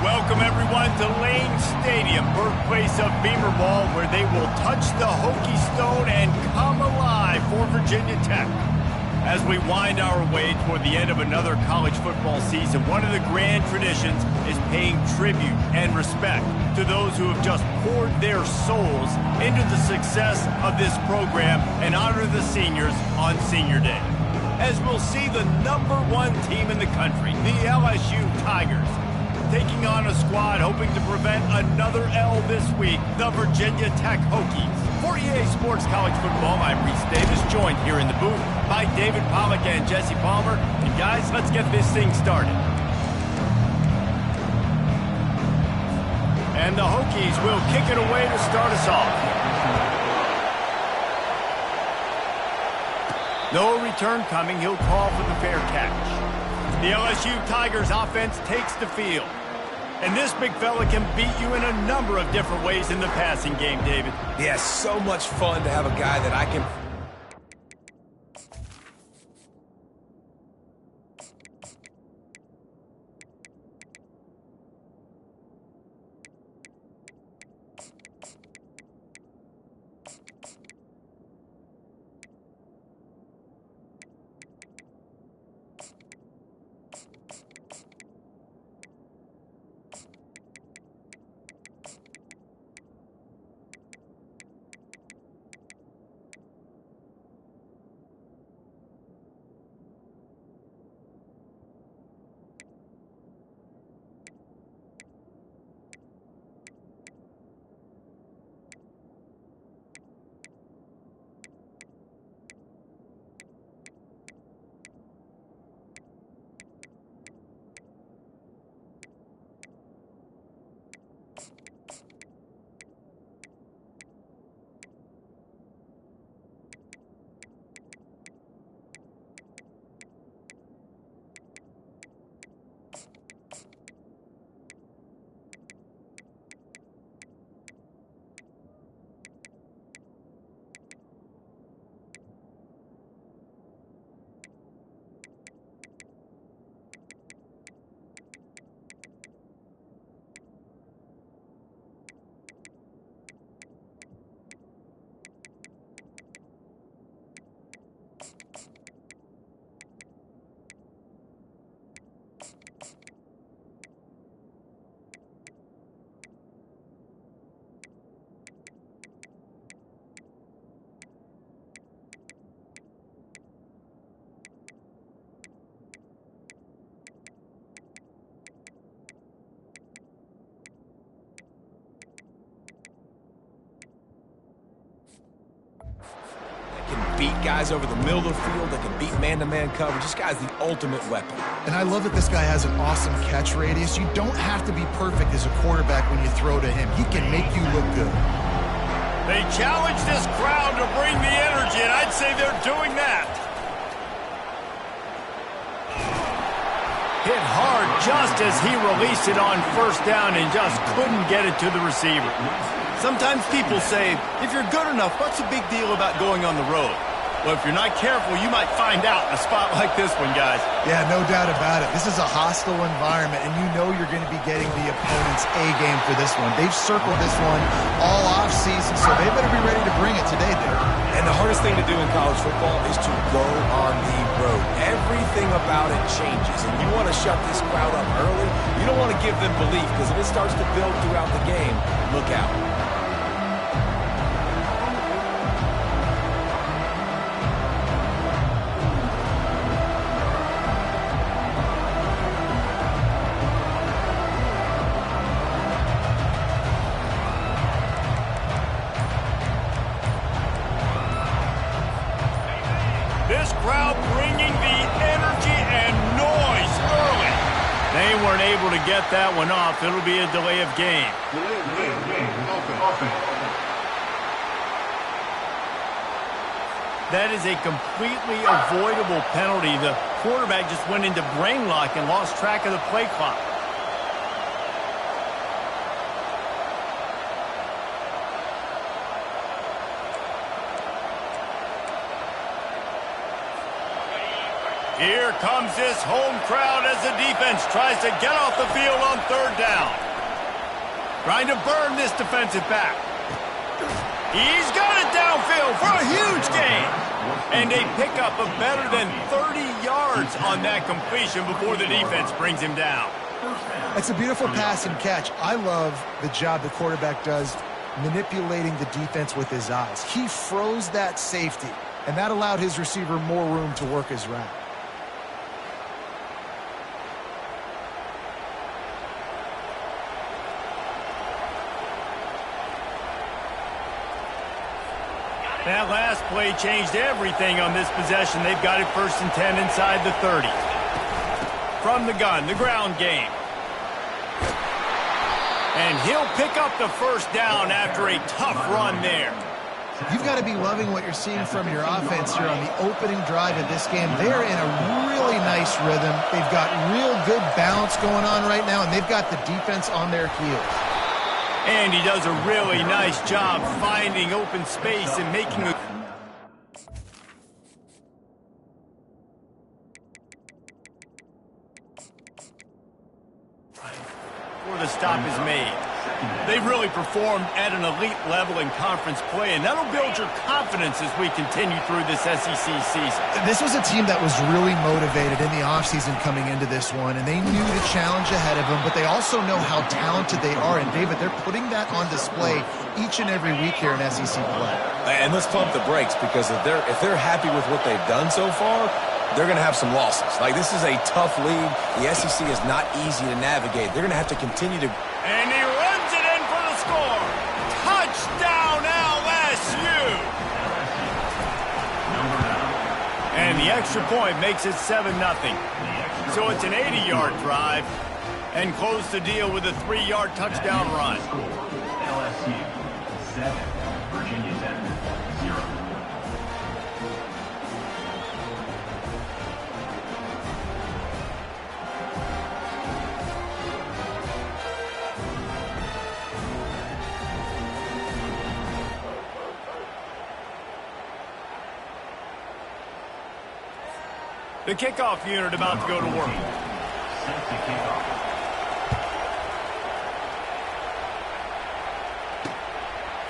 Welcome, everyone, to Lane Stadium, birthplace of Beamer Ball, where they will touch the Hokie Stone and come alive for Virginia Tech. As we wind our way toward the end of another college football season, one of the grand traditions is paying tribute and respect to those who have just poured their souls into the success of this program and honor the seniors on Senior Day. As we'll see the #1 team in the country, the LSU Tigers, taking on a squad hoping to prevent another L this week, the Virginia Tech Hokies. For EA Sports College Football, I'm Reese Davis, joined here in the booth by David Pollack and Jesse Palmer. And guys, let's get this thing started. And the Hokies will kick it away to start us off. No return coming. He'll call for the fair catch. The LSU Tigers offense takes the field. And this big fella can beat you in a number of different ways in the passing game, David. Yeah, so much fun to have a guy that I can... beat guys over the middle of the field, that can beat man-to-man coverage. This guy's the ultimate weapon. And I love that this guy has an awesome catch radius. You don't have to be perfect as a quarterback when you throw to him. He can make you look good. They challenge this crowd to bring the energy, and I'd say they're doing that. Hit hard just as he released it on first down and just couldn't get it to the receiver. Sometimes people say, if you're good enough, what's the big deal about going on the road? Well, if you're not careful, you might find out in a spot like this one, guys. Yeah, no doubt about it. This is a hostile environment, and you know you're going to be getting the opponent's A-game for this one. They've circled this one all off-season, so they better be ready to bring it today, Derek. And the hardest thing to do in college football is to go on the road. Everything about it changes, and you want to shut this crowd up early. You don't want to give them belief, because if it starts to build throughout the game, look out. This crowd bringing the energy and noise early. They weren't able to get that one off. It'll be a delay of game. That is a completely avoidable penalty. The quarterback just went into brain lock and lost track of the play clock. Here comes this home crowd as the defense tries to get off the field on third down. Trying to burn this defensive back. He's got it downfield for a huge gain. And a pickup of better than 30 yards on that completion before the defense brings him down. It's a beautiful pass and catch. I love the job the quarterback does manipulating the defense with his eyes. He froze that safety, and that allowed his receiver more room to work his route. That last play changed everything on this possession. They've got it 1st and 10 inside the 30. From the gun, the ground game. And he'll pick up the first down after a tough run there. You've got to be loving what you're seeing from your offense here on the opening drive of this game. They're in a really nice rhythm. They've got real good balance going on right now, and they've got the defense on their heels. And he does a really nice job finding open space and making a... before the stop is made. They've really performed at an elite level in conference play, and that'll build your confidence as we continue through this SEC season. This was a team that was really motivated in the offseason coming into this one, and they knew the challenge ahead of them, but they also know how talented they are. And, David, they're putting that on display each and every week here in SEC play. And let's pump the brakes, because if they're happy with what they've done so far, they're going to have some losses. Like, this is a tough league. The SEC is not easy to navigate. They're going to have to continue to... And he runs it in for the score. Touchdown, LSU! And the extra point makes it 7-0. So it's an 80-yard drive, and close the deal with a 3-yard touchdown run. LSU 7, Virginia Tech 0. The kickoff unit about to go to work.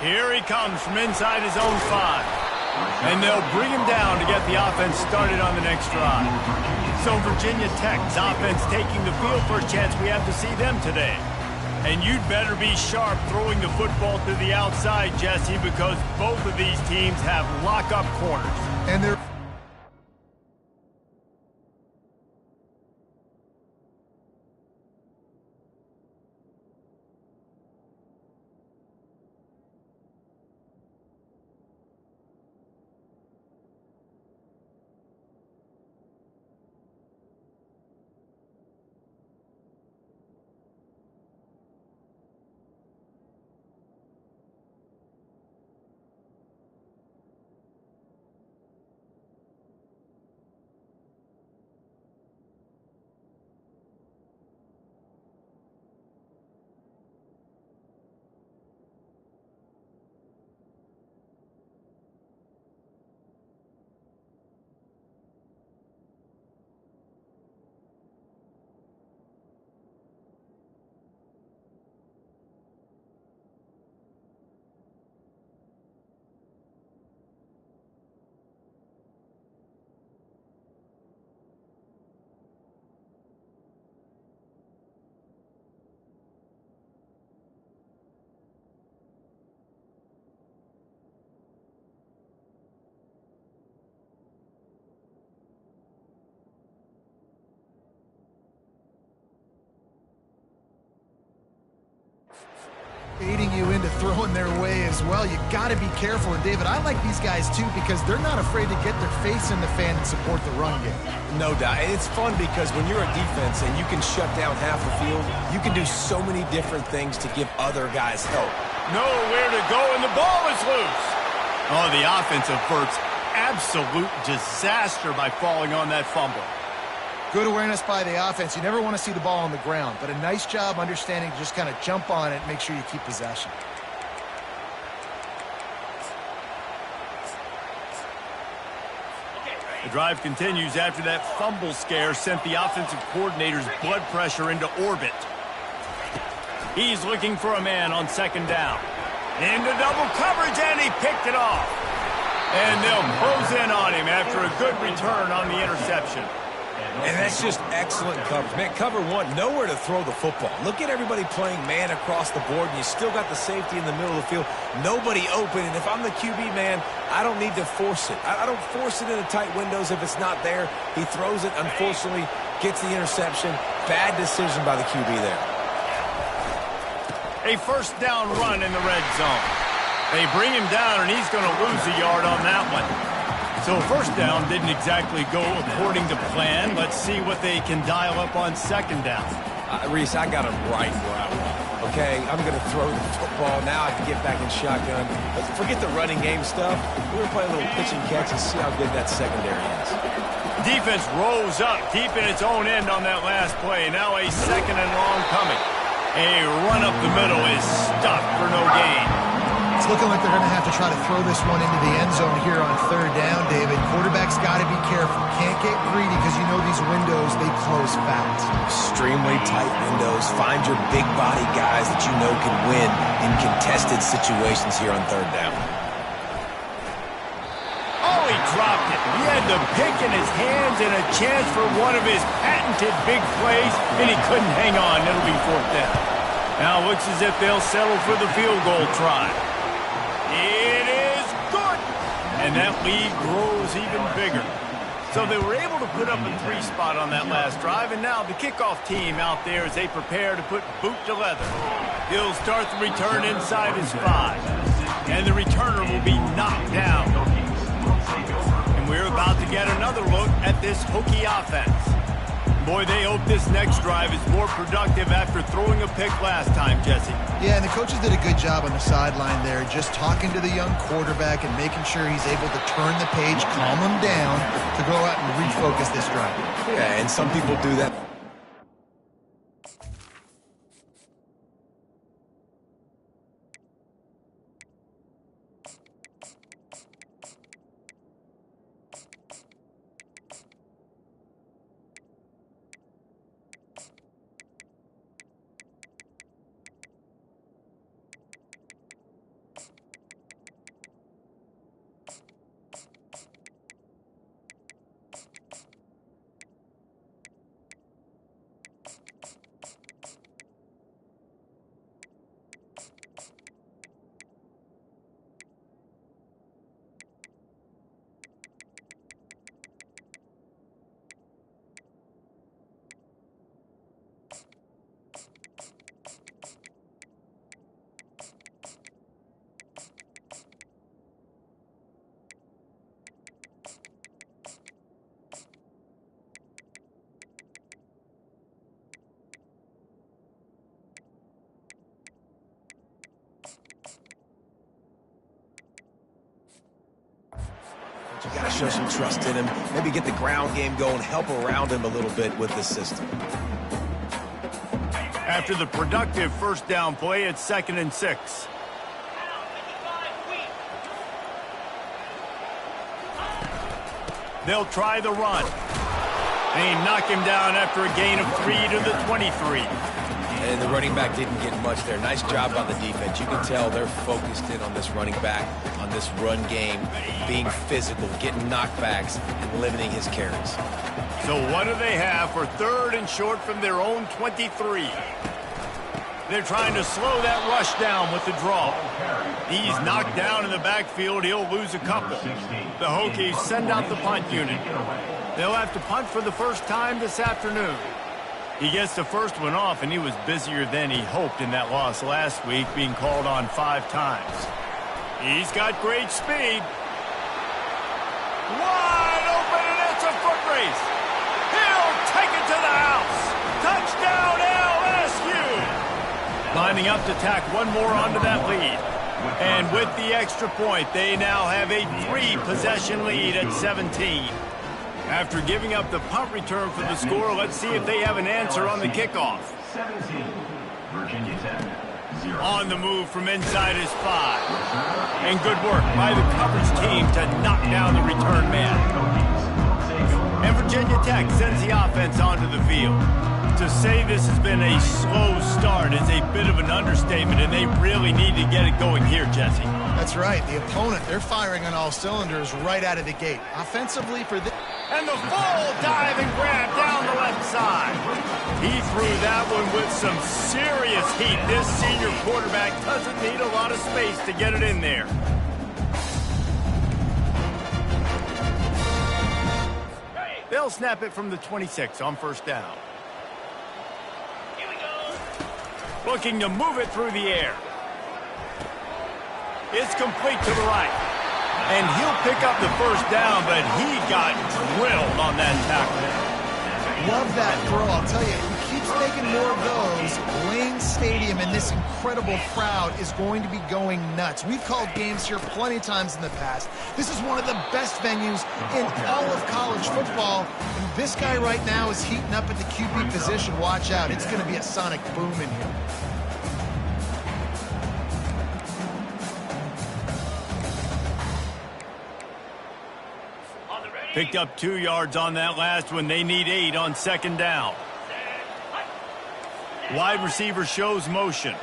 Here he comes from inside his own 5. And they'll bring him down to get the offense started on the next drive. So Virginia Tech's offense taking the field. First chance we have to see them today. And you'd better be sharp throwing the football to the outside, Jesse, because both of these teams have lock-up corners. And they're... aiding you into throwing their way as well. You got to be careful. And David, I like these guys too because they're not afraid to get their face in the fan and support the run game. No doubt. And it's fun because when you're a defense and you can shut down half the field, you can do so many different things to give other guys help. Nowhere to go, and the ball is loose. Oh, the offense averts absolute disaster by falling on that fumble. Good awareness by the offense. You never want to see the ball on the ground, but a nice job understanding to just kind of jump on it and make sure you keep possession. The drive continues after that fumble scare sent the offensive coordinator's blood pressure into orbit. He's looking for a man on second down. Into double coverage, and he picked it off. And they'll close in on him after a good return on the interception. And that's just excellent coverage. Man, cover one, nowhere to throw the football. Look at everybody playing man across the board, and you still got the safety in the middle of the field. Nobody open, and if I'm the QB, man, I don't need to force it. I don't force it into tight windows if it's not there. He throws it, unfortunately, gets the interception. Bad decision by the QB there. A first down run in the red zone. They bring him down, and he's going to lose a yard on that one. So first down didn't exactly go according to plan. Let's see what they can dial up on second down. Reese, I got him right where I want. Okay, I'm going to throw the football. Now I can get back in shotgun. But forget the running game stuff. We're going to play a little pitch and catch and see how good that secondary is. Defense rose up deep in its own end on that last play. Now a second and long coming. A run up the middle is stuffed for no gain. It's looking like they're going to have to try to throw this one into the end zone here on third down, David. Quarterback's got to be careful. Can't get greedy because you know these windows, they close fast. Extremely tight windows. Find your big body guys that you know can win in contested situations here on third down. Oh, he dropped it. He had the pick in his hands and a chance for one of his patented big plays, and he couldn't hang on. It'll be fourth down. Now it looks as if they'll settle for the field goal try. It is good! And that lead grows even bigger. So they were able to put up a 3 spot on that last drive, and now the kickoff team out there as they prepare to put boot to leather. He'll start the return inside his 5. And the returner will be knocked down. And we're about to get another look at this Hokie offense. Boy, they hope this next drive is more productive after throwing a pick last time, Jesse. Yeah, and the coaches did a good job on the sideline there, just talking to the young quarterback and making sure he's able to turn the page, calm him down to go out and refocus this drive. Yeah, and some people do that. You got to show some trust in him. Maybe get the ground game going, help around him a little bit with the system. After the productive first down play, it's 2nd and 6. They'll try the run. They knock him down after a gain of 3 to the 23. And the running back didn't get much there. Nice job on the defense. You can tell they're focused in on this running back, on this run game, being physical, getting knockbacks, and limiting his carries. So what do they have for 3rd and short from their own 23? They're trying to slow that rush down with the draw. He's knocked down in the backfield. He'll lose a couple. The Hokies send out the punt unit. They'll have to punt for the first time this afternoon. He gets the first one off, and he was busier than he hoped in that loss last week, being called on 5 times. He's got great speed. Wide open, and it's a foot race. He'll take it to the house. Touchdown, LSU. Lining up to tack one more onto that lead. And with the extra point, they now have a 3-possession lead at 17. After giving up the punt return for the score, let's see if they have an answer on the kickoff. 17, Virginia Tech, 0. On the move from inside his 5. And good work by the coverage team to knock down the return man. And Virginia Tech sends the offense onto the field. To say this has been a slow start is a bit of an understatement, and they really need to get it going here, Jesse. That's right. The opponent, they're firing on all cylinders right out of the gate. Offensively for this. And the full dive and grab down the left side. He threw that one with some serious heat. This senior quarterback doesn't need a lot of space to get it in there. They'll snap it from the 26 on first down. Looking to move it through the air. It's complete to the right. And he'll pick up the first down, but he got drilled on that tackle. Love that throw. I'll tell you, he keeps making more of those. Lane Stadium and this incredible crowd is going to be going nuts. We've called games here plenty of times in the past. This is one of the best venues in all of college football. And this guy right now is heating up at the QB position. Watch out. It's going to be a sonic boom in here. Picked up 2 yards on that last one. They need 8 on second down. Wide receiver shows motion.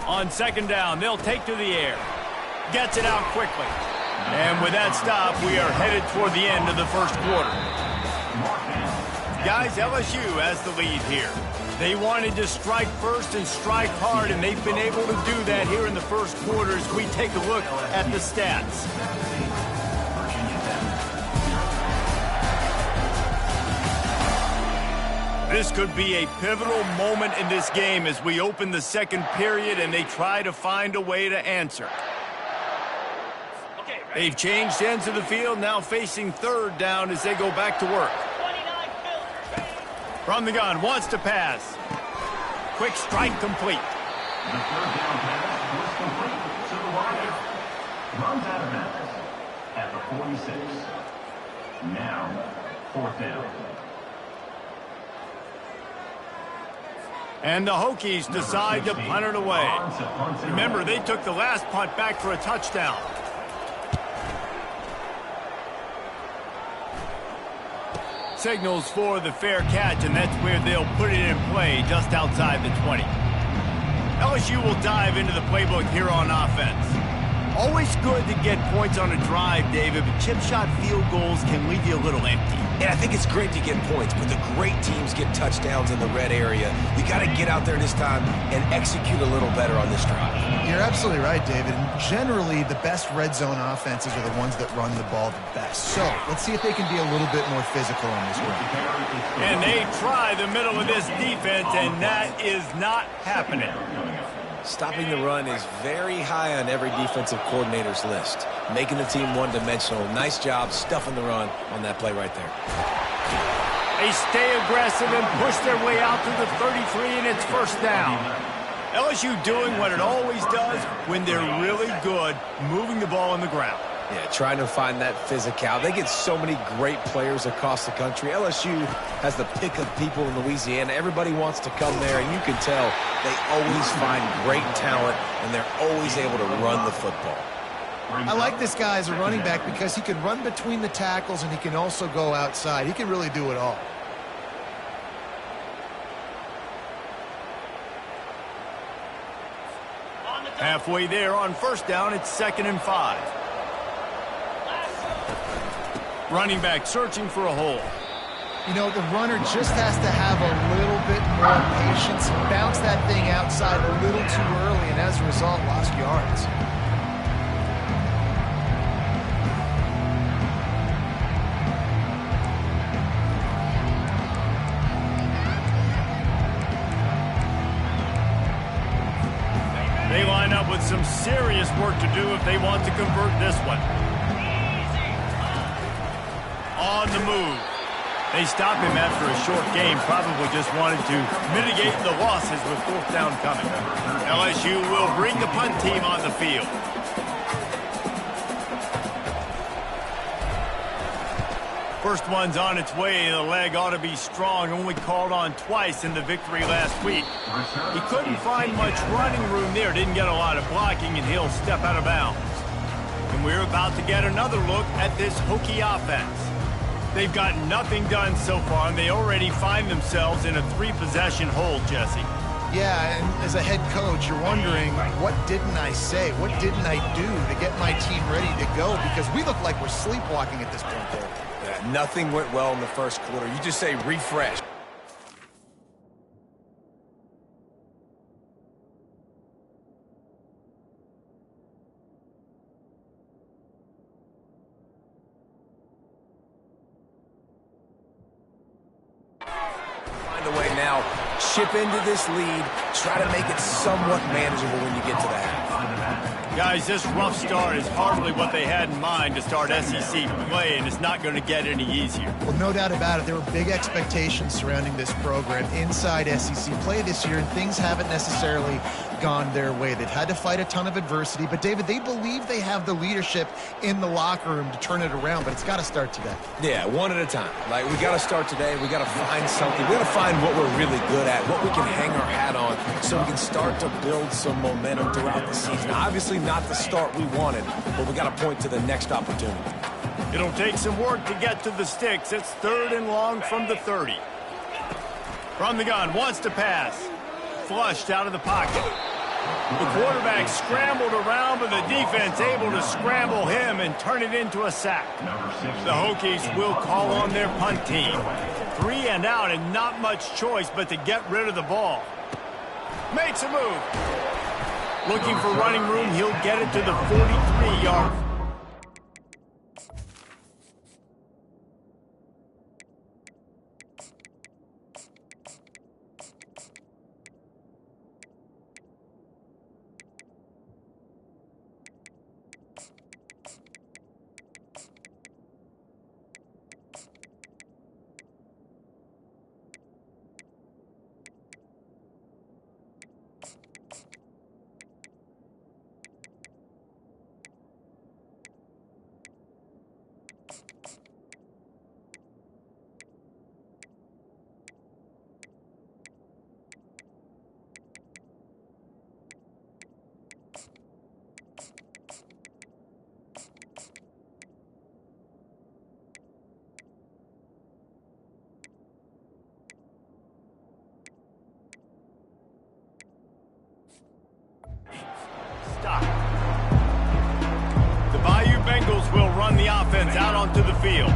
On second down, they'll take to the air. Gets it out quickly. And with that stop, we are headed toward the end of the first quarter. Guys, LSU has the lead here. They wanted to strike first and strike hard, and they've been able to do that here in the first quarter as we take a look at the stats. This could be a pivotal moment in this game as we open the second period and they try to find a way to answer. They've changed ends of the field, now facing third down as they go back to work. From the gun, wants to pass. Quick strike complete. The third down pass was complete to the wide. Runs out of bounds at the 46. Now, fourth down. And the Hokies decide to punt it away. Remember, they took the last punt back for a touchdown. Signals for the fair catch, and that's where they'll put it in play just outside the 20. LSU will dive into the playbook here on offense. Always good to get points on a drive, David, but chip shot field goals can leave you a little empty. And I think it's great to get points, but the great teams get touchdowns in the red area. You got to get out there this time and execute a little better on this drive. You're absolutely right, David. And generally, the best red zone offenses are the ones that run the ball the best. So let's see if they can be a little bit more physical on this run. And they try the middle of this defense, and that is not happening. Stopping the run is very high on every defensive coordinator's list. Making the team one-dimensional. Nice job stuffing the run on that play right there. They stay aggressive and push their way out to the 33, and it's first down. LSU doing what it always does when they're really good, moving the ball on the ground. Yeah, trying to find that physical. They get so many great players across the country. LSU has the pick of people in Louisiana. Everybody wants to come there, and you can tell they always find great talent, and they're always able to run the football. I like this guy as a running back because he can run between the tackles, and he can also go outside. He can really do it all. Halfway there on first down, it's 2nd and 5. Running back searching for a hole. You know, the runner just has to have a little bit more patience. Bounce that thing outside a little too early, and as a result, lost yards. They line up with some serious work to do if they want to convert this one. On the move. They stop him after a short game, probably just wanted to mitigate the losses with fourth down coming. LSU will bring the punt team on the field. First one's on its way. The leg ought to be strong. Only called on twice in the victory last week. He couldn't find much running room there. Didn't get a lot of blocking, and he'll step out of bounds. And we're about to get another look at this Hokie offense. They've gotten nothing done so far, and they already find themselves in a 3-possession hold, Jesse. Yeah, and as a head coach, you're wondering, what didn't I say? What didn't I do to get my team ready to go? Because we look like we're sleepwalking at this point there. Yeah, nothing went well in the first quarter. You just say refresh. Find a way now. Chip into this lead. Try to make it somewhat manageable when you get to the half. Guys, this rough start is hardly what they had in mind to start SEC play, and it's not going to get any easier. Well, no doubt about it. There were big expectations surrounding this program inside SEC play this year, and things haven't necessarily gone their way. They've had to fight a ton of adversity, but David, they believe they have the leadership in the locker room to turn it around, but it's got to start today. Yeah, one at a time. Like, we got to start today. We got to find something. We got to find what we're really good at, what we can hang our hat on, so we can start to build some momentum throughout the season. Obviously not the start we wanted, but we got to point to the next opportunity. It'll take some work to get to the sticks. It's 3rd and long from the 30. From the gun, wants to pass. Flushed out of the pocket. The quarterback scrambled around, but the defense able to scramble him and turn it into a sack. The Hokies will call on their punt team. 3 and out, and not much choice but to get rid of the ball. Makes a move. Looking for running room, he'll get it to the 43-yard. Will run the offense out onto the field.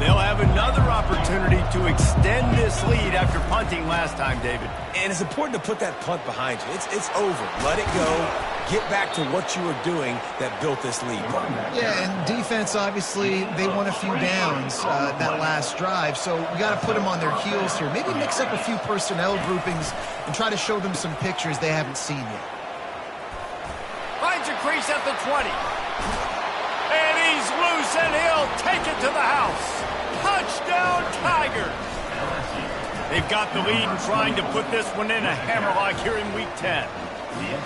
They'll have another opportunity to extend this lead after punting last time, David. And it's important to put that punt behind you. It's over. Let it go. Get back to what you were doing that built this lead. Yeah, and defense, obviously, they won a few downs that last drive, so we got to put them on their heels here. Maybe mix up a few personnel groupings and try to show them some pictures they haven't seen yet. Finds a crease at the 20. And he's loose, and he'll take it to the house. Touchdown, Tigers. They've got the lead and trying to put this one in a hammerlock here in Week 10.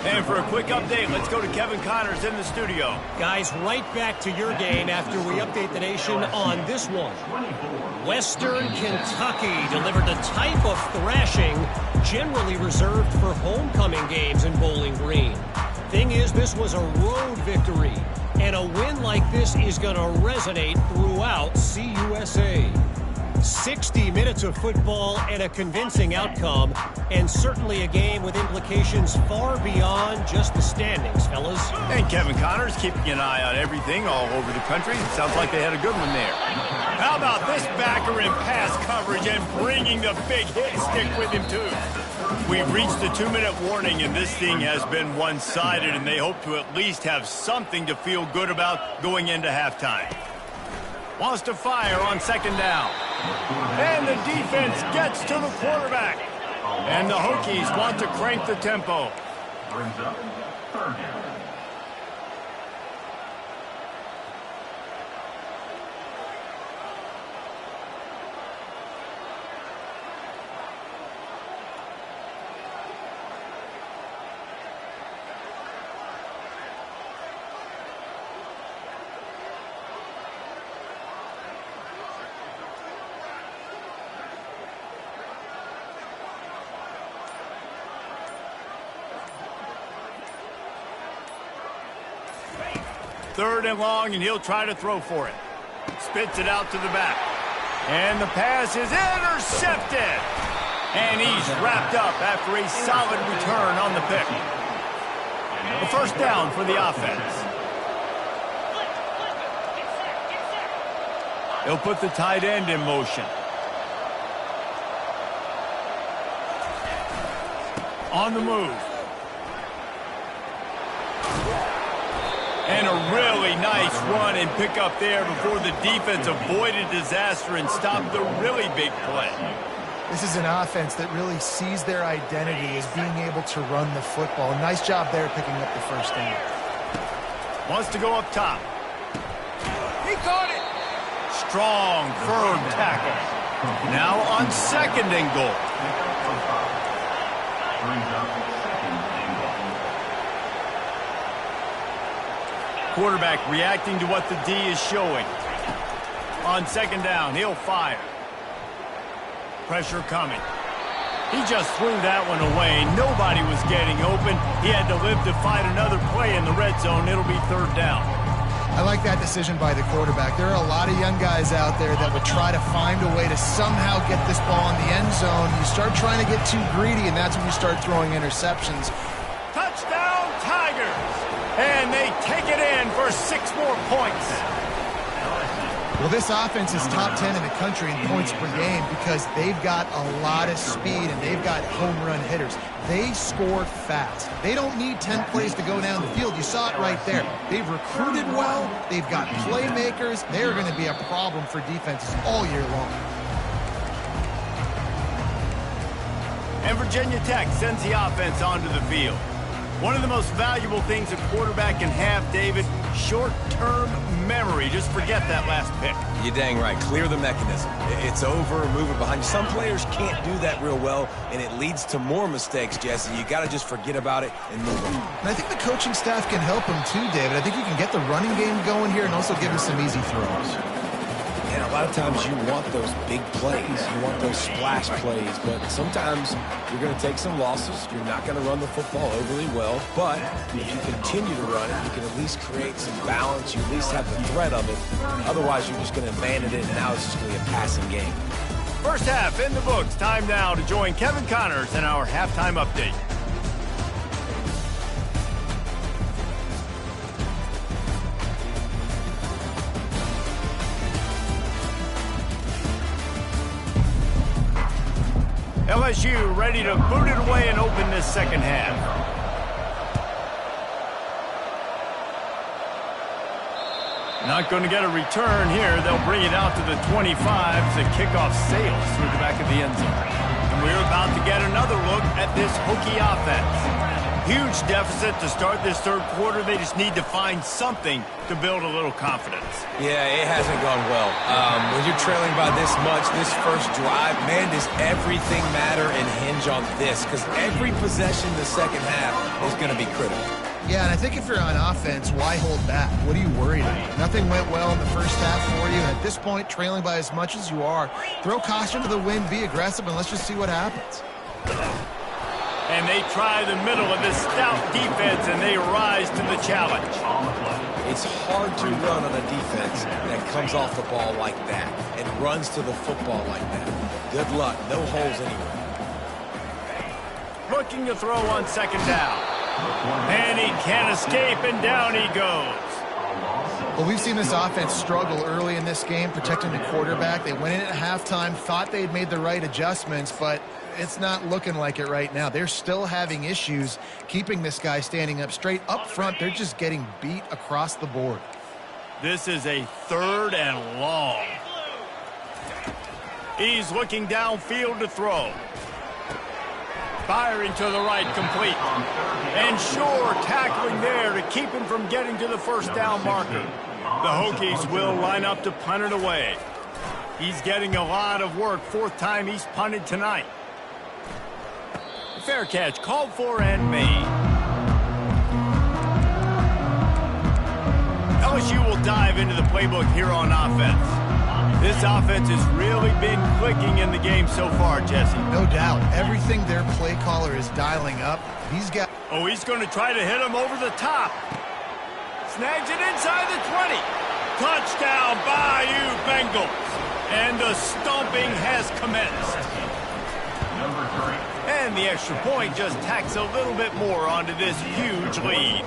And for a quick update, let's go to Kevin Connors in the studio. Guys, right back to your game after we update the nation on this one. Western Kentucky delivered the type of thrashing generally reserved for homecoming games in Bowling Green. Thing is, this was a road victory. And a win like this is going to resonate throughout CUSA. 60 minutes of football and a convincing outcome, and certainly a game with implications far beyond just the standings, fellas. And Kevin Connors keeping an eye on everything all over the country. Sounds like they had a good one there. How about this backer in pass coverage and bringing the big hit stick with him, too? We've reached the 2-minute warning, and this thing has been one-sided, and they hope to at least have something to feel good about going into halftime. Wants to fire on 2nd down. And the defense gets to the quarterback. And the Hokies want to crank the tempo. Brings up 3rd down. 3rd and long, and he'll try to throw for it. Spits it out to the back. And the pass is intercepted. And he's wrapped up after a solid return on the pick. The 1st down for the offense. He'll put the tight end in motion. On the move. And a really nice run and pick up there before the defense avoided disaster and stopped the really big play. This is an offense that really sees their identity as being able to run the football. Nice job there picking up the 1st down. Wants to go up top. He caught it. Strong, firm tackle. Now on 2nd and goal. Quarterback reacting to what the D is showing. On 2nd down, he'll fire. Pressure coming. He just threw that one away. Nobody was getting open. He had to live to fight another play in the red zone. It'll be 3rd down. I like that decision by the quarterback. There are a lot of young guys out there that would try to find a way to somehow get this ball in the end zone. You start trying to get too greedy, and that's when you start throwing interceptions. Touchdown, Tigers! And they take it in for 6 more points. Well, this offense is top 10 in the country in points per game because they've got a lot of speed and they've got home run hitters. They score fast. They don't need 10 plays to go down the field. You saw it right there. They've recruited well. They've got playmakers. They're going to be a problem for defenses all year long. And Virginia Tech sends the offense onto the field. One of the most valuable things a quarterback can have, David, short-term memory. Just forget that last pick. You're dang right. Clear the mechanism. It's over, move it behind you. Some players can't do that real well, and it leads to more mistakes, Jesse. You got to just forget about it and move on. And I think the coaching staff can help him too, David. I think you can get the running game going here and also give him some easy throws. And a lot of times you want those big plays. You want those splash plays. But sometimes you're going to take some losses. You're not going to run the football overly well. But if you continue to run it, you can at least create some balance. You at least have the threat of it. Otherwise, you're just going to abandon it, and now it's just going to be a passing game. 1st half in the books. Time now to join Kevin Connors in our halftime update. LSU ready to boot it away and open this 2nd half. Not going to get a return here. They'll bring it out to the 25 as the kickoff sails through the back of the end zone. And we're about to get another look at this Hokie offense. Huge deficit to start this 3rd quarter. They just need to find something to build a little confidence. Yeah, it hasn't gone well. When you're trailing by this much, this first drive, man, does everything matter and hinge on this? Because every possession in the 2nd half is going to be critical. Yeah, and I think if you're on offense, why hold back? What are you worried about? Nothing went well in the 1st half for you. And at this point, trailing by as much as you are, throw caution to the wind, be aggressive, and let's just see what happens. And they try the middle of this stout defense, and they rise to the challenge. It's hard to run on a defense that comes off the ball like that and runs to the football like that. Good luck. No holes anywhere. Looking to throw on 2nd down. And he can't escape, and down he goes. Well, we've seen this offense struggle early in this game, protecting the quarterback. They went in at halftime, thought they'd made the right adjustments, but it's not looking like it right now. They're still having issues keeping this guy standing up straight. Up front, they're just getting beat across the board. This is a 3rd and long. He's looking downfield to throw. Firing to the right, complete. And sure, tackling there to keep him from getting to the 1st down marker. The Hokies will line up to punt it away. He's getting a lot of work. 4th time he's punted tonight. Fair catch, called for and made. LSU will dive into the playbook here on offense. This offense has really been clicking in the game so far, Jesse. No doubt. Everything their play caller is dialing up. He's going to try to hit him over the top. snags it inside the 20. Touchdown, Bayou Bengals. And the stomping has commenced. And the extra point just tacks a little bit more onto this huge lead.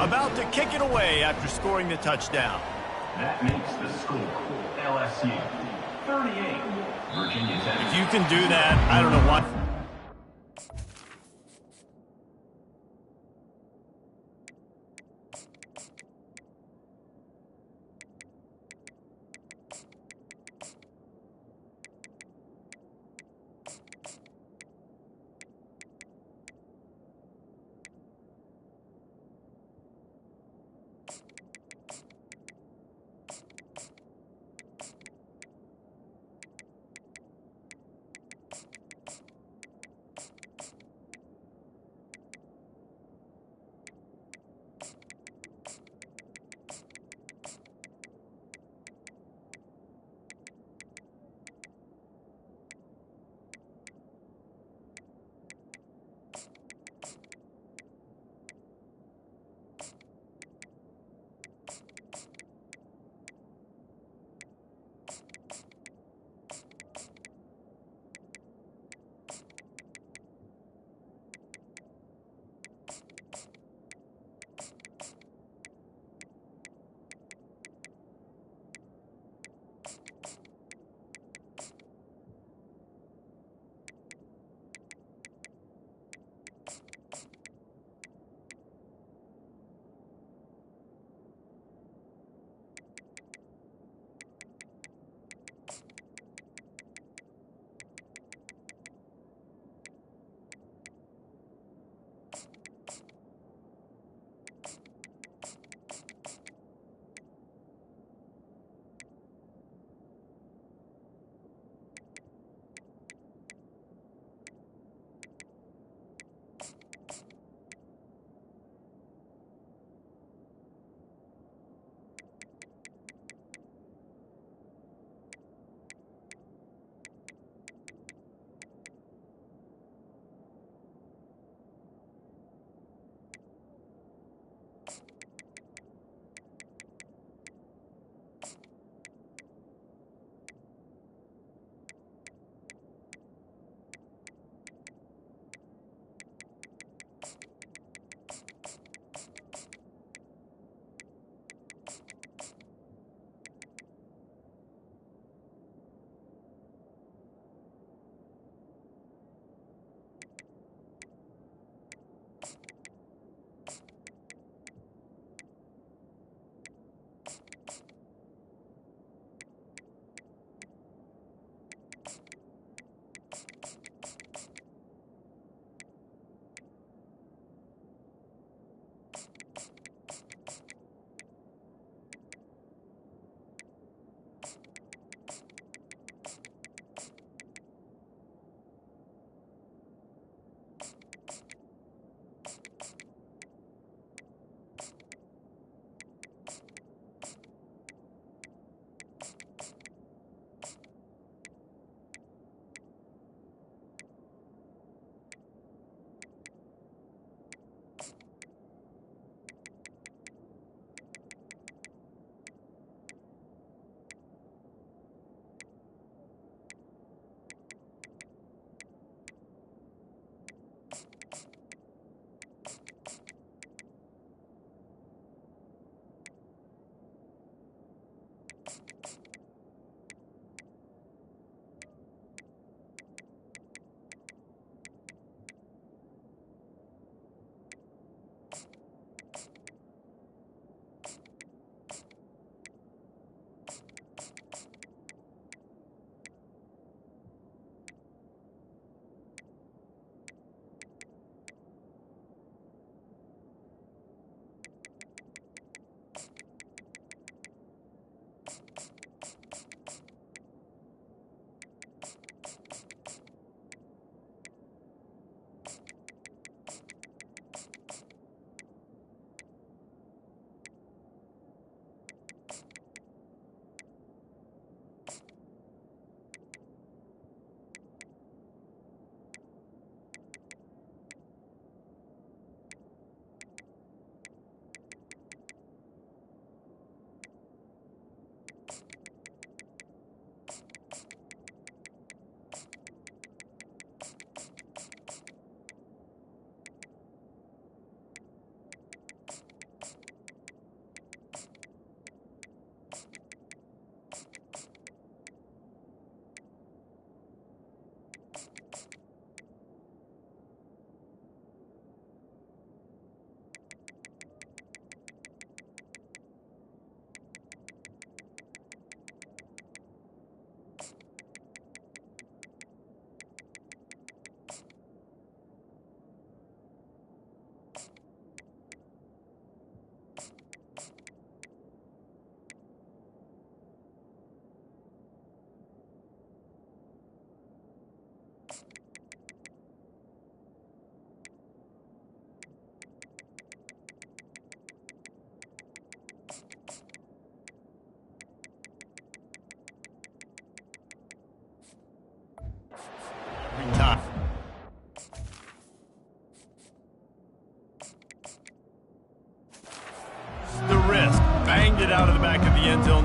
About to kick it away after scoring the touchdown. That makes the score LSU 38, Virginia Tech. If you can do that, I don't know what.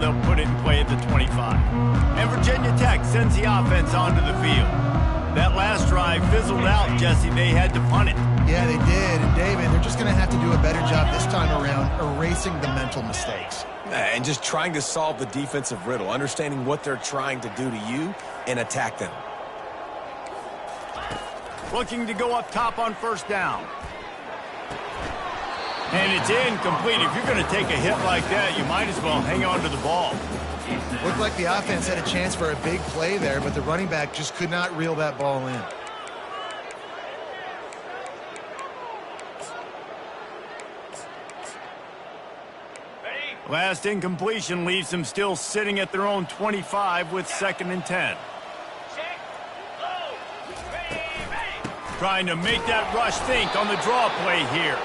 they'll put it in play at the 25. And Virginia Tech sends the offense onto the field. That last drive fizzled out, Jesse. They had to punt it. Yeah, they did. And, David, they're just going to have to do a better job this time around erasing the mental mistakes. And just trying to solve the defensive riddle, understanding what they're trying to do to you and attack them. Looking to go up top on first down. And it's incomplete. If you're going to take a hit like that, you might as well hang on to the ball. Looked like the offense had a chance for a big play there, but the running back just could not reel that ball in. Last incompletion leaves them still sitting at their own 25 with 2nd and 10. Trying to make that rush think on the draw play here.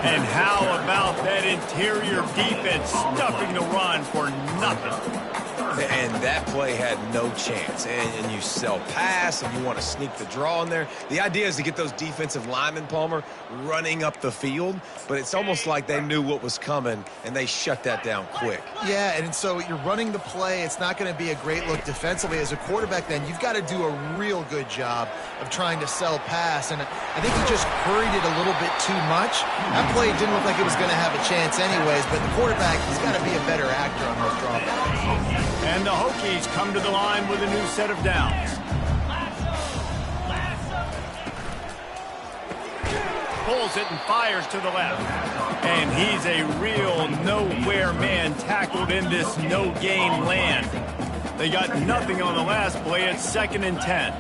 And how about that interior defense stuffing the run for nothing? And that play had no chance. And you sell pass, and you want to sneak the draw in there. The idea is to get those defensive linemen, Palmer, running up the field. But it's almost like they knew what was coming, and they shut that down quick. Yeah, and so you're running the play. It's not going to be a great look defensively. As a quarterback, then, you've got to do a real good job of trying to sell pass. And I think he just hurried it a little bit too much. That play didn't look like it was going to have a chance anyways, but the quarterback, he's got to be a better actor on those draw plays. And the Hokies come to the line with a new set of downs. Pulls it and fires to the left. And he's a real nowhere man tackled in this no-gain land. They got nothing on the last play. It's 2nd and 10.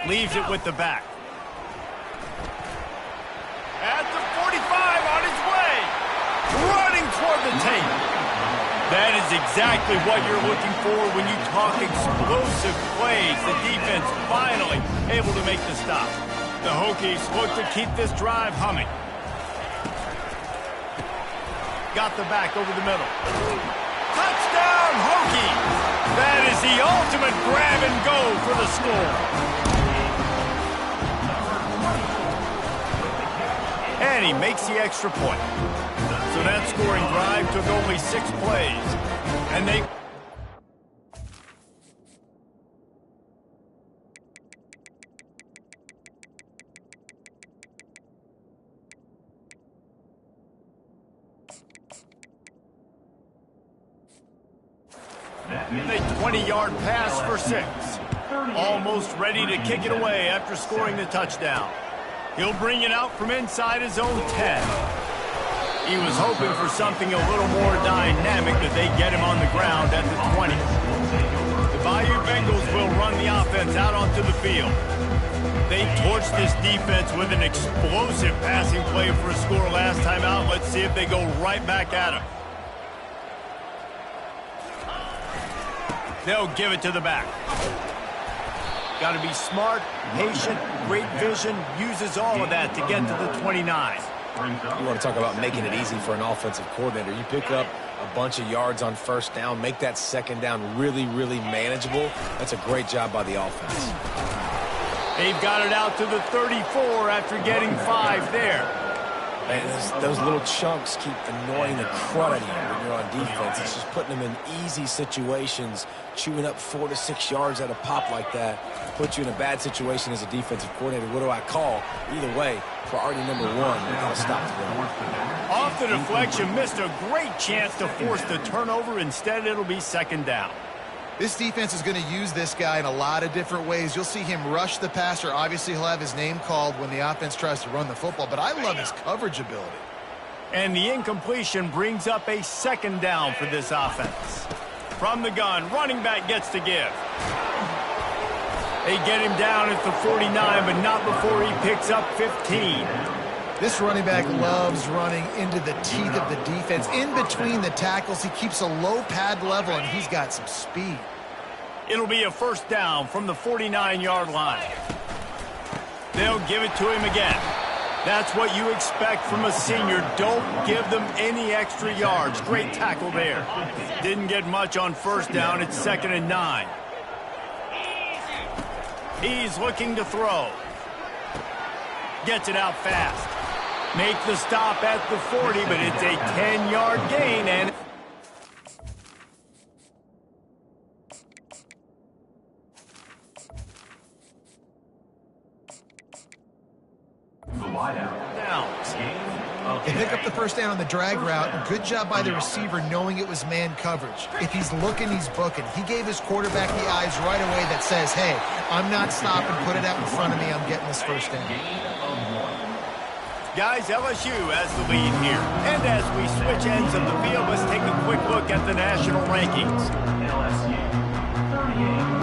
Leaves it with the back. At the 45 on his way. Running toward the tape. That is exactly what you're looking for when you talk explosive plays. The defense finally able to make the stop. The Hokies look to keep this drive humming. Got the back over the middle. Touchdown, Hokies! That is the ultimate grab and go for the score. And he makes the extra point. So that scoring drive took only 6 plays. And they... A 20-yard pass for 6. Almost ready to kick it away after scoring the touchdown. He'll bring it out from inside his own 10. He was hoping for something a little more dynamic, that they get him on the ground at the 20. The Bayou Bengals will run the offense out onto the field. They torched this defense with an explosive passing play for a score last time out. Let's see if they go right back at him. They'll give it to the back. Got to be smart, patient, great vision, uses all of that to get to the 29. You want to talk about making it easy for an offensive coordinator. You pick up a bunch of yards on first down, make that 2nd down really, really manageable. That's a great job by the offense. They've got it out to the 34 after getting 5 there. And those little chunks keep annoying the crud out of you when you're on defense. It's just putting them in easy situations, chewing up 4 to 6 yards at a pop like that, puts you in a bad situation as a defensive coordinator. What do I call? Either way, priority number 1, you got to stop the run. Off the deflection, missed a great chance to force the turnover. Instead, it'll be 2nd down. This defense is going to use this guy in a lot of different ways. You'll see him rush the passer. Obviously, he'll have his name called when the offense tries to run the football, but I love his coverage ability. And the incompletion brings up a 2nd down for this offense. From the gun, running back gets to give. They get him down at the 49, but not before he picks up 15. This running back loves running into the teeth of the defense. In between the tackles, he keeps a low pad level, and he's got some speed. It'll be a 1st down from the 49-yard line. They'll give it to him again. That's what you expect from a senior. Don't give them any extra yards. Great tackle there. Didn't get much on 1st down. It's 2nd and 9. He's looking to throw. Gets it out fast. Make the stop at the 40, but it's a 10-yard gain, and The wideout. downs. They pick up the first down on the drag route. Good job by the receiver knowing it was man coverage. If he's looking, he's booking. He gave his quarterback the eyes right away that says, hey, I'm not stopping. Put it out in front of me. I'm getting this first down. Guys, LSU has the lead here. And as we switch ends of the field, let's take a quick look at the national rankings. LSU 38.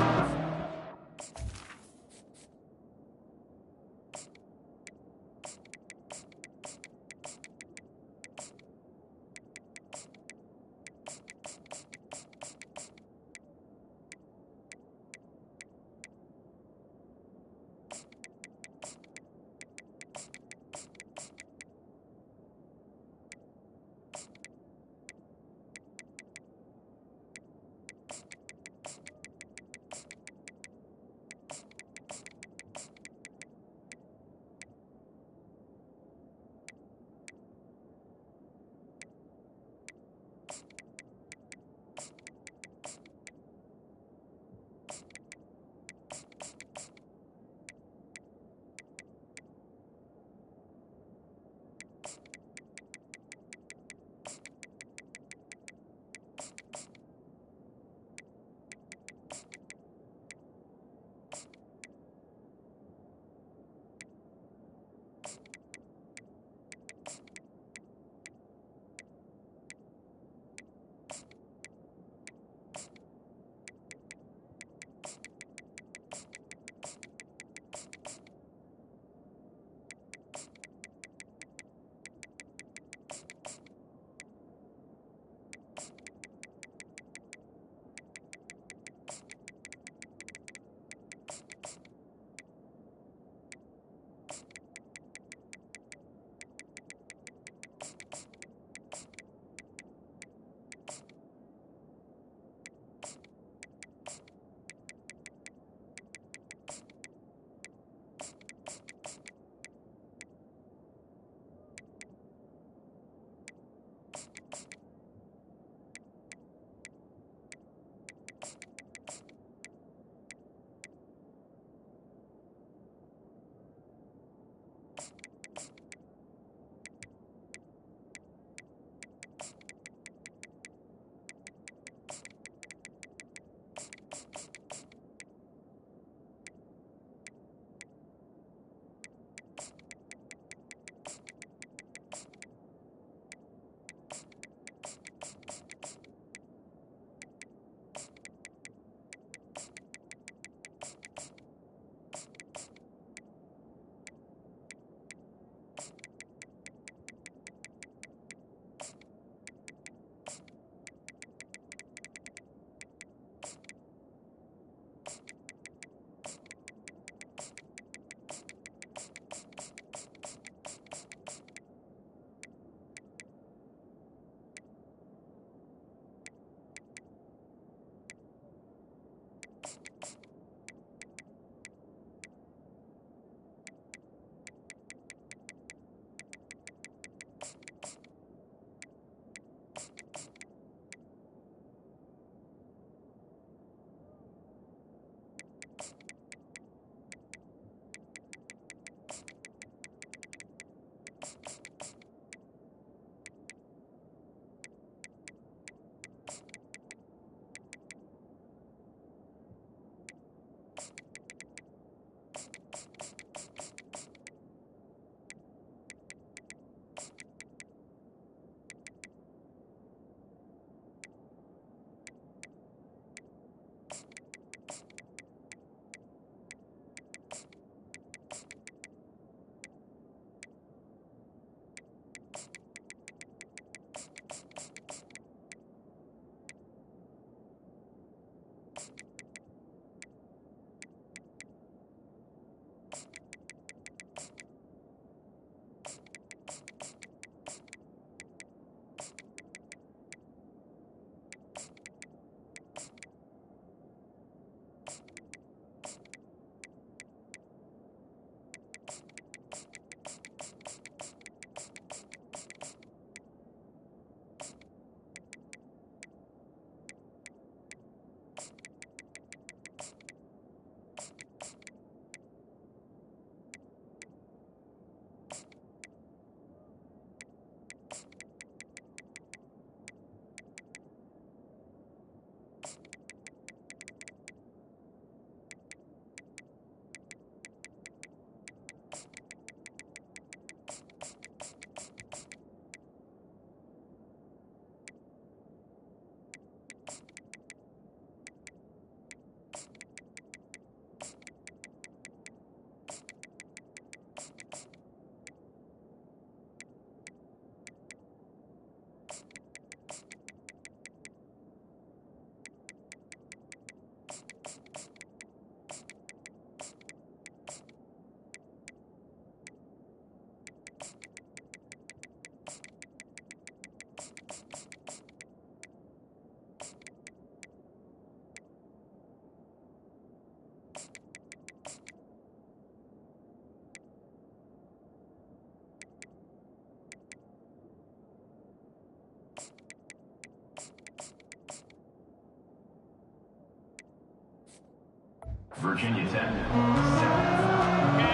Virginia Tech.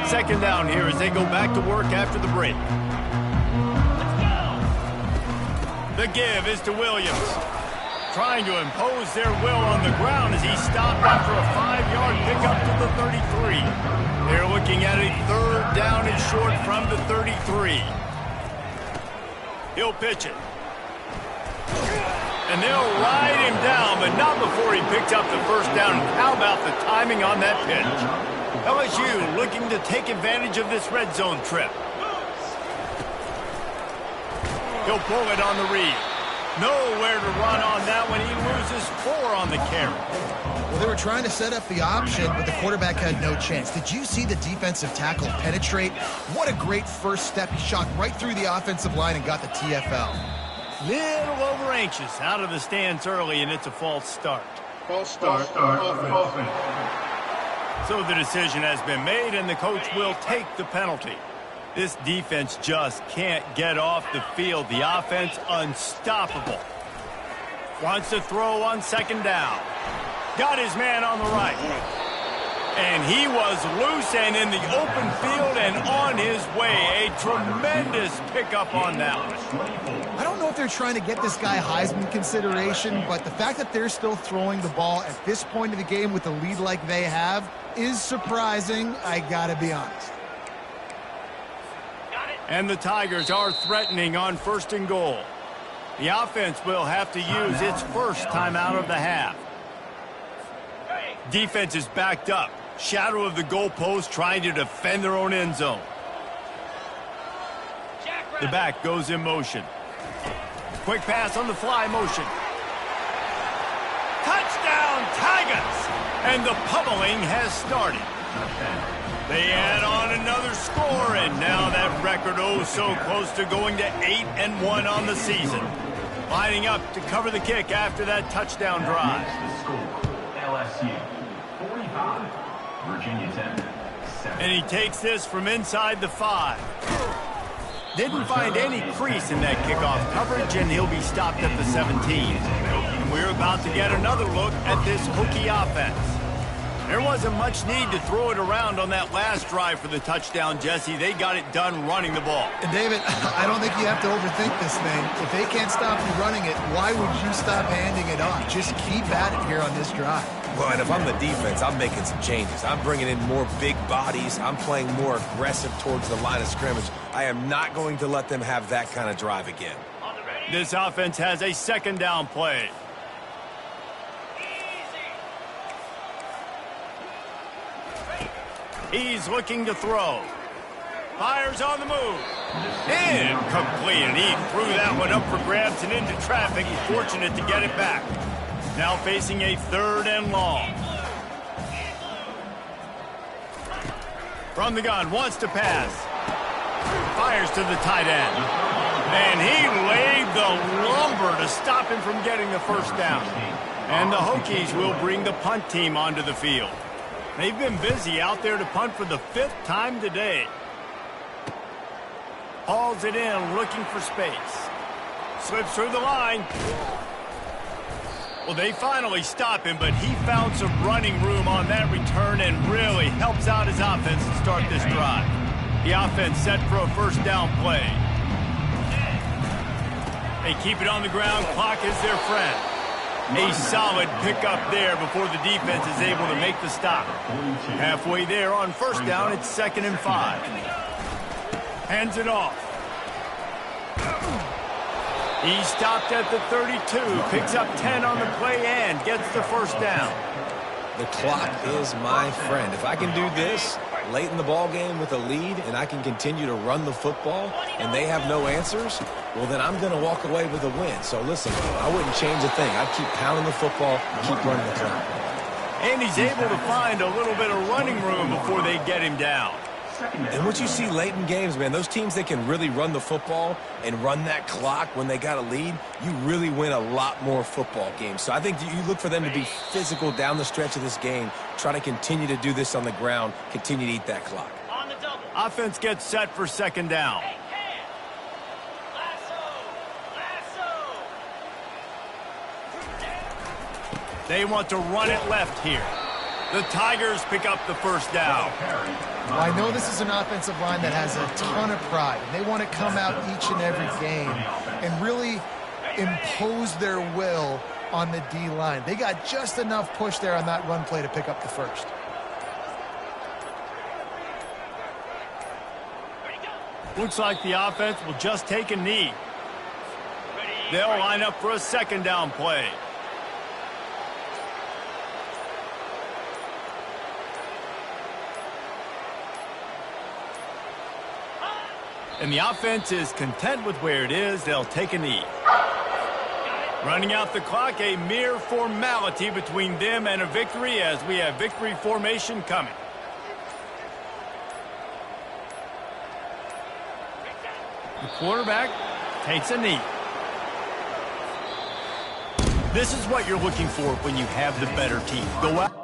Second down here as they go back to work after the break. The give is to Williams. Trying to impose their will on the ground as he stopped after a 5-yard pickup to the 33. They're looking at a third down and short from the 33. He'll pitch it. And they'll ride him down, but not before he picked up the first down. How about the timing on that pitch? LSU looking to take advantage of this red zone trip. He'll pull it on the read. Nowhere to run on that one. He loses 4 on the carry. Well, they were trying to set up the option, but the quarterback had no chance. Did you see the defensive tackle penetrate? What a great first step. He shot right through the offensive line and got the TFL. Little over anxious out of the stands early, and it's a false start. False start. Offense. So the decision has been made, and the coach will take the penalty. This defense just can't get off the field. The offense unstoppable. Wants to throw on second down. Got his man on the right. And he was loose and in the open field and on his way. A tremendous pickup on that one. I don't know if they're trying to get this guy Heisman consideration, but the fact that they're still throwing the ball at this point of the game with a lead like they have is surprising, I gotta be honest. And the Tigers are threatening on 1st and goal. The offense will have to use its first timeout of the half. Defense is backed up. Shadow of the goalpost trying to defend their own end zone. The back goes in motion. Quick pass on the fly motion. Touchdown Tigers! And the pummeling has started. They add on another score, and now that record so close to going to 8-1 on the season. Lining up to cover the kick after that touchdown drive. LSU 45, Virginia Tech 7. And he takes this from inside the 5. Didn't find any crease in that kickoff coverage, and he'll be stopped at the 17. And we're about to get another look at this Hokie offense. There wasn't much need to throw it around on that last drive for the touchdown, Jesse. They got it done running the ball. And David, I don't think you have to overthink this thing. If they can't stop you running it, why would you stop handing it off? Just keep at it here on this drive. Well, and if I'm the defense, I'm making some changes. I'm bringing in more big bodies. I'm playing more aggressive towards the line of scrimmage. I am not going to let them have that kind of drive again. This offense has a second down play. He's looking to throw. Fires on the move. Incomplete. And he threw that one up for grabs and into traffic. He's fortunate to get it back. Now facing a 3rd and long. From the gun, wants to pass. Fires to the tight end. And he laid the lumber to stop him from getting the first down. And the Hokies will bring the punt team onto the field. They've been busy out there to punt for the 5th time today. Hauls it in, looking for space. Slips through the line. Well, they finally stop him, but he found some running room on that return and really helps out his offense to start this drive. The offense set for a first down play. They keep it on the ground. Clock is their friend. A solid pickup there before the defense is able to make the stop. Halfway there on first down, it's 2nd and 5. Hands it off. He stopped at the 32, picks up 10 on the play and gets the first down. The clock is my friend. If I can do this late in the ball game with a lead and I can continue to run the football and they have no answers, well, then I'm going to walk away with a win. So, listen, I wouldn't change a thing. I'd keep pounding the football, keep running the clock. And he's able to find a little bit of running room before they get him down. And what you see late in games, man, those teams that can really run the football and run that clock when they got a lead, you really win a lot more football games. So I think you look for them to be physical down the stretch of this game, try to continue to do this on the ground, continue to eat that clock. On the double. Offense gets set for 2nd down. They want to run it left here. The Tigers pick up the first down. Well, I know this is an offensive line that has a ton of pride, and they want to come out each and every game and really impose their will on the D-line. They got just enough push there on that run play to pick up the first. Looks like the offense will just take a knee. They'll line up for a second down play. And the offense is content with where it is. They'll take a knee. Running out the clock, a mere formality between them and a victory as we have victory formation coming. The quarterback takes a knee. This is what you're looking for when you have the better team. Go out.